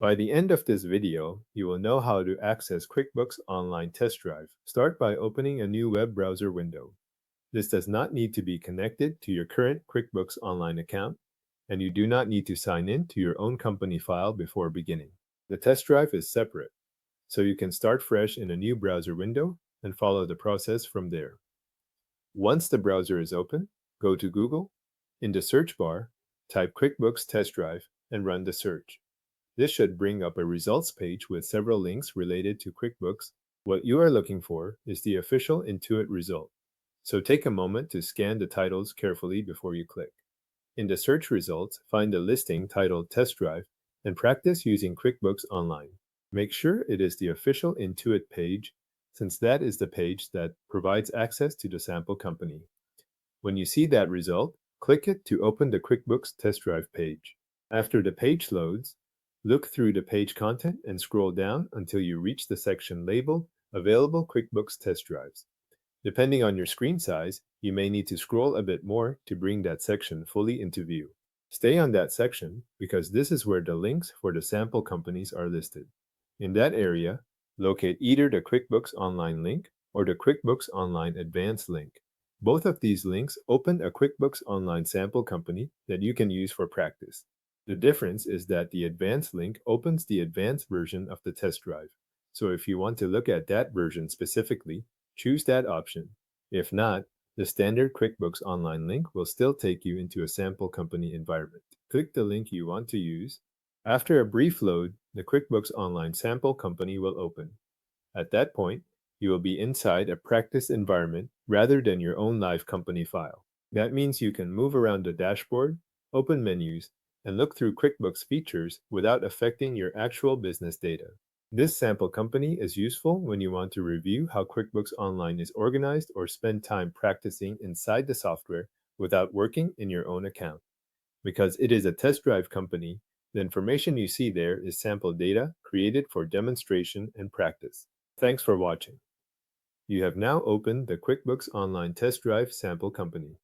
By the end of this video, you will know how to access QuickBooks Online Test Drive. Start by opening a new web browser window. This does not need to be connected to your current QuickBooks Online account, and you do not need to sign in to your own company file before beginning. The test drive is separate, so you can start fresh in a new browser window and follow the process from there. Once the browser is open, go to Google. In the search bar, type QuickBooks Test Drive and run the search. This should bring up a results page with several links related to QuickBooks. What you are looking for is the official Intuit result, so take a moment to scan the titles carefully before you click. In the search results, find the listing titled Test Drive and practice using QuickBooks Online. Make sure it is the official Intuit page, since that is the page that provides access to the sample company. When you see that result, click it to open the QuickBooks Test Drive page. After the page loads, look through the page content and scroll down until you reach the section labeled Available QuickBooks Test Drives. Depending on your screen size, you may need to scroll a bit more to bring that section fully into view. Stay on that section because this is where the links for the sample companies are listed. In that area, locate either the QuickBooks Online link or the QuickBooks Online Advanced link. Both of these links open a QuickBooks Online sample company that you can use for practice. The difference is that the advanced link opens the advanced version of the test drive. So if you want to look at that version specifically, choose that option. If not, the standard QuickBooks Online link will still take you into a sample company environment. Click the link you want to use. After a brief load, the QuickBooks Online sample company will open. At that point, you will be inside a practice environment rather than your own live company file. That means you can move around the dashboard, open menus, and look through QuickBooks features without affecting your actual business data. This sample company is useful when you want to review how QuickBooks Online is organized or spend time practicing inside the software without working in your own account. Because it is a test drive company, the information you see there is sample data created for demonstration and practice. Thanks for watching. You have now opened the QuickBooks Online Test Drive sample company.